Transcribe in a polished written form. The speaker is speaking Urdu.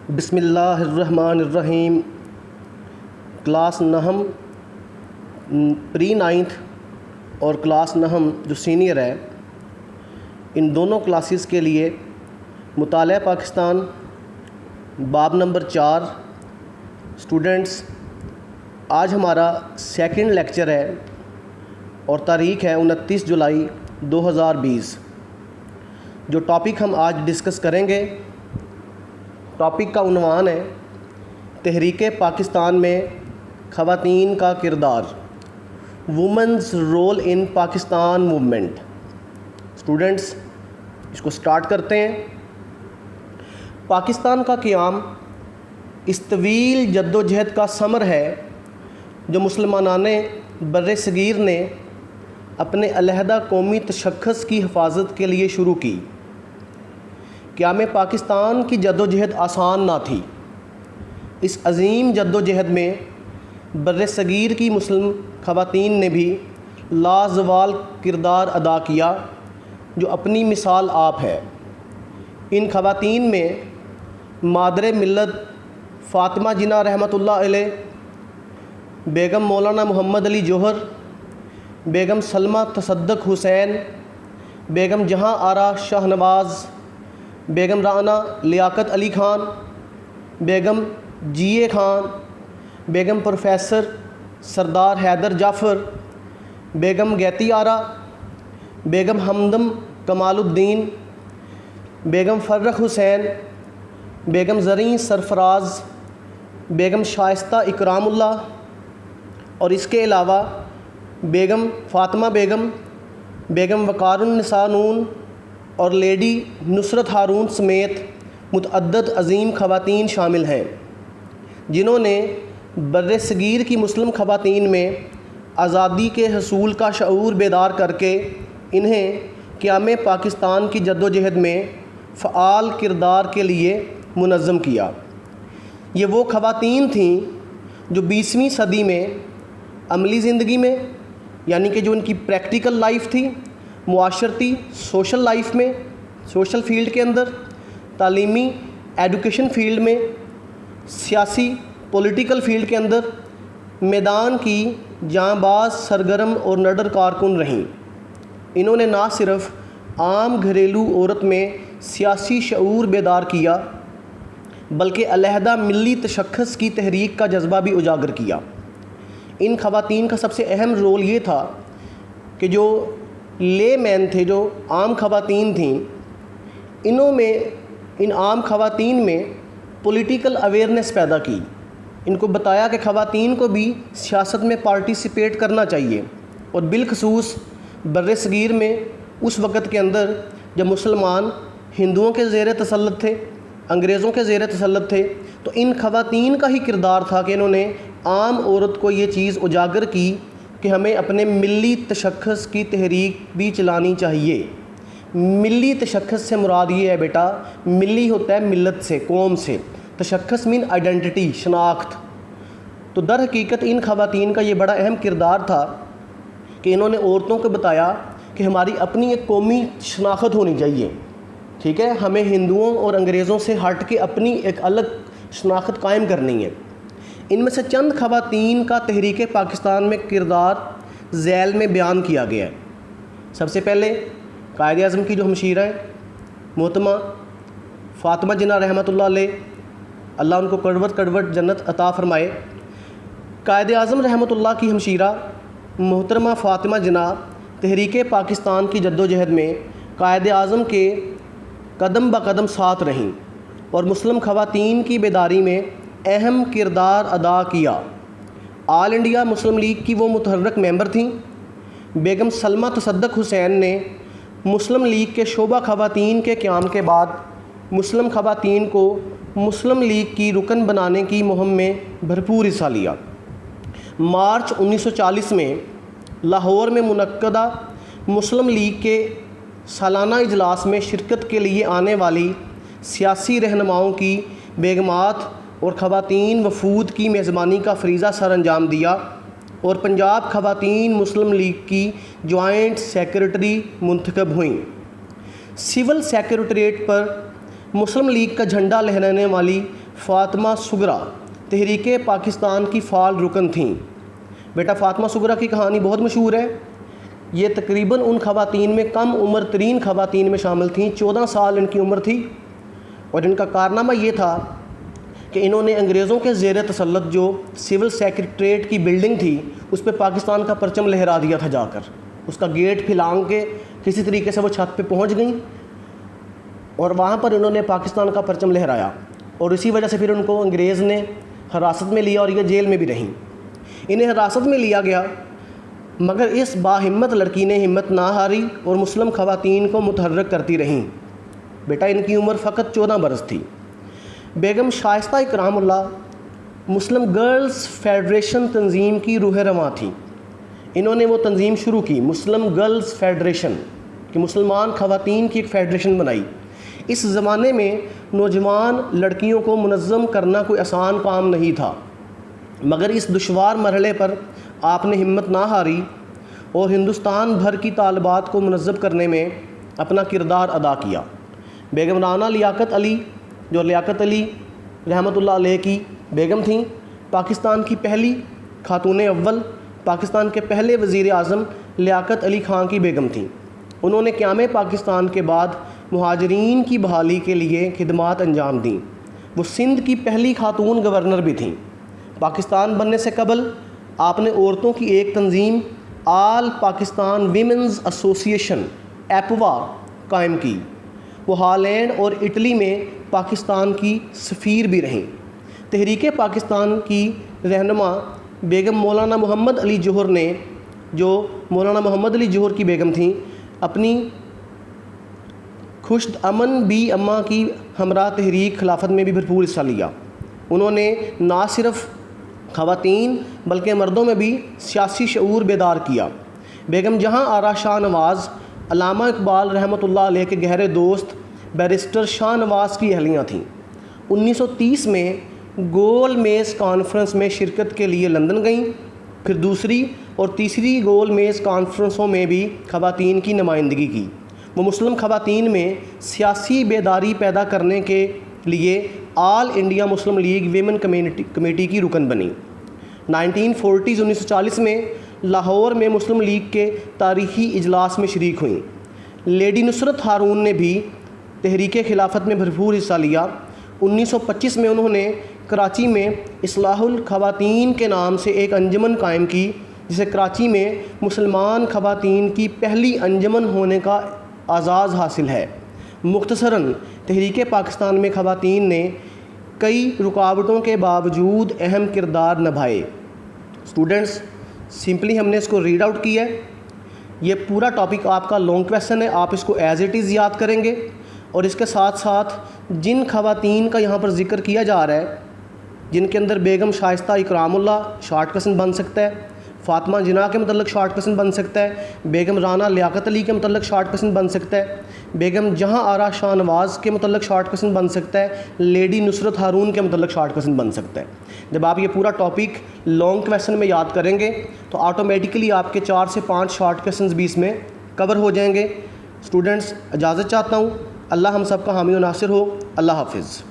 بسم اللہ الرحمن الرحیم۔ کلاس نہم پری نائنتھ اور کلاس نہم جو سینئر ہے، ان دونوں کلاسز کے لیے مطالعہ پاکستان باب نمبر 4 اسٹوڈنٹس، آج ہمارا سیکنڈ لیکچر ہے اور تاریخ ہے 29 جولائی 2020۔ جو ٹاپک ہم آج ڈسکس کریں گے، ٹاپک کا عنوان ہے تحریک پاکستان میں خواتین کا کردار، women's role in Pakistan movement. Students, اس کو سٹارٹ کرتے ہیں۔ پاکستان کا قیام اس طویل جد و جہد کا ثمر ہے جو مسلمانان بر صغیر نے اپنے علیحدہ قومی تشخص کی حفاظت کے لیے شروع کی۔ قیام پاکستان کی جد و جہد آسان نہ تھی۔ اس عظیم جد و جہد میں بر صغیر کی مسلم خواتین نے بھی لازوال کردار ادا کیا جو اپنی مثال آپ ہے۔ ان خواتین میں مادر ملت فاطمہ جناح رحمۃ اللہ علیہ، بیگم مولانا محمد علی جوہر، بیگم سلمہ تصدق حسین، بیگم جہاں آرا شاہ نواز، بیگم رانا لیاقت علی خان، بیگم جی اے خان، بیگم پروفیسر سردار حیدر جعفر، بیگم گیتی آرا، بیگم ہمدم کمال الدین، بیگم فرخ حسین، بیگم زریں سرفراز، بیگم شائستہ اکرام اللہ، اور اس کے علاوہ بیگم فاطمہ بیگم، بیگم وقار النساء نون اور لیڈی نصرت ہارون سمیت متعدد عظیم خواتین شامل ہیں جنہوں نے بر صغیر کی مسلم خواتین میں آزادی کے حصول کا شعور بیدار کر کے انہیں قیام پاکستان کی جد و جہد میں فعال کردار کے لیے منظم کیا۔ یہ وہ خواتین تھیں جو 20ویں صدی میں عملی زندگی میں، یعنی کہ جو ان کی پریکٹیکل لائف تھی، معاشرتی سوشل لائف میں، سوشل فیلڈ کے اندر، تعلیمی ایڈوکیشن فیلڈ میں، سیاسی پولیٹیکل فیلڈ کے اندر میدان کی جاں باز سرگرم اور نڈر کارکن رہیں۔ انہوں نے نہ صرف عام گھریلو عورت میں سیاسی شعور بیدار کیا بلکہ علیحدہ ملی تشخص کی تحریک کا جذبہ بھی اجاگر کیا۔ ان خواتین کا سب سے اہم رول یہ تھا کہ جو لے مین تھے، جو عام خواتین تھیں، ان عام خواتین میں پولیٹیکل اویئرنیس پیدا کی۔ ان کو بتایا کہ خواتین کو بھی سیاست میں پارٹیسپیٹ کرنا چاہیے، اور بالخصوص بر صغیر میں اس وقت کے اندر جب مسلمان ہندوؤں کے زیر تسلط تھے، انگریزوں کے زیر تسلط تھے، تو ان خواتین کا ہی کردار تھا کہ انہوں نے عام عورت کو یہ چیز اجاگر کی کہ ہمیں اپنے ملی تشخص کی تحریک بھی چلانی چاہیے۔ ملی تشخص سے مراد یہ ہے بیٹا، ملی ہوتا ہے ملت سے، قوم سے، تشخص مین آئیڈینٹی، شناخت۔ تو در حقیقت ان خواتین کا یہ بڑا اہم کردار تھا کہ انہوں نے عورتوں کو بتایا کہ ہماری اپنی ایک قومی شناخت ہونی چاہیے، ٹھیک ہے، ہمیں ہندوؤں اور انگریزوں سے ہٹ کے اپنی ایک الگ شناخت قائم کرنی ہے۔ ان میں سے چند خواتین کا تحریک پاکستان میں کردار ذیل میں بیان کیا گیا ہے۔ سب سے پہلے قائد اعظم کی جو ہمشیرہ ہیں محترمہ فاطمہ جناح رحمۃ اللہ علیہ، اللہ ان کو کڑوٹ کڑوٹ جنت عطا فرمائے۔ قائد اعظم رحمۃ اللہ کی ہمشیرہ محترمہ فاطمہ جناح تحریک پاکستان کی جد و جہد میں قائد اعظم کے قدم بقدم ساتھ رہیں اور مسلم خواتین کی بیداری میں اہم کردار ادا کیا۔ آل انڈیا مسلم لیگ کی وہ متحرک ممبر تھیں۔ بیگم سلمہ تصدق حسین نے مسلم لیگ کے شعبہ خواتین کے قیام کے بعد مسلم خواتین کو مسلم لیگ کی رکن بنانے کی مہم میں بھرپور حصہ لیا۔ مارچ 1940 میں لاہور میں منعقدہ مسلم لیگ کے سالانہ اجلاس میں شرکت کے لیے آنے والی سیاسی رہنماؤں کی بیگمات اور خواتین وفود کی میزبانی کا فریضہ سر انجام دیا اور پنجاب خواتین مسلم لیگ کی جوائنٹ سیکرٹری منتخب ہوئیں۔ سول سیکریٹریٹ پر مسلم لیگ کا جھنڈا لہرانے والی فاطمہ سغرا تحریک پاکستان کی فعال رکن تھیں۔ بیٹا فاطمہ سغرا کی کہانی بہت مشہور ہے۔ یہ تقریباً ان خواتین میں کم عمر ترین خواتین میں شامل تھیں۔ 14 سال ان کی عمر تھی، اور ان کا کارنامہ یہ تھا کہ انہوں نے انگریزوں کے زیر تسلط جو سول سیکریٹریٹ کی بلڈنگ تھی اس پہ پاکستان کا پرچم لہرا دیا تھا۔ جا کر اس کا گیٹ پھلانگ کے کسی طریقے سے وہ چھت پہ پہنچ گئیں، اور وہاں پر انہوں نے پاکستان کا پرچم لہرایا، اور اسی وجہ سے پھر ان کو انگریز نے حراست میں لیا اور یہ جیل میں بھی رہیں۔ انہیں حراست میں لیا گیا، مگر اس باہمت لڑکی نے ہمت نہ ہاری اور مسلم خواتین کو متحرک کرتی رہیں۔ بیٹا ان کی عمر فقط 14 برس تھی۔ بیگم شائستہ اکرام اللہ مسلم گرلز فیڈریشن تنظیم کی روح رواں تھیں۔ انہوں نے وہ تنظیم شروع کی، مسلم گرلز فیڈریشن، کہ مسلمان خواتین کی ایک فیڈریشن بنائی۔ اس زمانے میں نوجوان لڑکیوں کو منظم کرنا کوئی آسان کام نہیں تھا، مگر اس دشوار مرحلے پر آپ نے ہمت نہ ہاری اور ہندوستان بھر کی طالبات کو منظم کرنے میں اپنا کردار ادا کیا۔ بیگم رانا لیاقت علی، جو لیاقت علی رحمۃ اللہ علیہ کی بیگم تھیں، پاکستان کی پہلی خاتون اول، پاکستان کے پہلے وزیر اعظم لیاقت علی خان کی بیگم تھیں۔ انہوں نے قیام پاکستان کے بعد مہاجرین کی بحالی کے لیے خدمات انجام دیں۔ وہ سندھ کی پہلی خاتون گورنر بھی تھیں۔ پاکستان بننے سے قبل آپ نے عورتوں کی ایک تنظیم آل پاکستان ویمنز ایسوسی ایشن ایپوا قائم کی۔ وہ ہالینڈ اور اٹلی میں پاکستان کی سفیر بھی رہیں۔ تحریک پاکستان کی رہنما بیگم مولانا محمد علی جوہر نے، جو مولانا محمد علی جوہر کی بیگم تھیں، اپنی خشد امن بی اماں کی ہمراہ تحریک خلافت میں بھی بھرپور حصہ لیا۔ انہوں نے نہ صرف خواتین بلکہ مردوں میں بھی سیاسی شعور بیدار کیا۔ بیگم جہاں آرا شاہ نواز علامہ اقبال رحمۃ اللہ علیہ کے گہرے دوست بیرسٹر شاہ نواز کی اہلیہ تھیں۔ 1930 میں گول میز کانفرنس میں شرکت کے لیے لندن گئیں، پھر دوسری اور تیسری گول میز کانفرنسوں میں بھی خواتین کی نمائندگی کی۔ وہ مسلم خواتین میں سیاسی بیداری پیدا کرنے کے لیے All India Muslim League women committee کی رکن بنی۔ 1940 میں لاہور میں مسلم لیگ کے تاریخی اجلاس میں شریک ہوئیں۔ لیڈی نصرت ہارون نے بھی تحریک خلافت میں بھرپور حصہ لیا۔ 1925 میں انہوں نے کراچی میں اصلاح الخواتین کے نام سے ایک انجمن قائم کی، جسے کراچی میں مسلمان خواتین کی پہلی انجمن ہونے کا اعزاز حاصل ہے۔ مختصراً تحریک پاکستان میں خواتین نے کئی رکاوٹوں کے باوجود اہم کردار نبھائے۔ اسٹوڈنٹس، سمپلی ہم نے اس کو ریڈ آؤٹ کیا ہے۔ یہ پورا ٹاپک آپ کا لانگ کویسچن ہے، آپ اس کو ایز اٹ از یاد کریں گے، اور اس کے ساتھ ساتھ جن خواتین کا یہاں پر ذکر کیا جا رہا ہے، جن کے اندر بیگم شائستہ اکرام اللہ شارٹ کویسچن بن سکتا ہے، فاطمہ جناح کے متعلق شارٹ کویسچن بن سکتا ہے، بیگم رانا لیاقت علی کے متعلق شارٹ کویسچن بن سکتا ہے، بیگم جہاں آرا شاہ نواز کے متعلق شارٹ کویسچن بن سکتا ہے، لیڈی نصرت ہارون کے متعلق شارٹ کویسچن بن سکتا ہے۔ جب آپ یہ پورا ٹاپک لانگ کویسچن میں یاد کریں گے تو آٹومیٹیکلی آپ کے 4 سے 5 شارٹ کویسچنز بھی اس میں کور ہو جائیں گے۔ اسٹوڈنٹس، اجازت چاہتا ہوں۔ اللہ ہم سب کا حامی و ناصر ہو۔ اللہ حافظ۔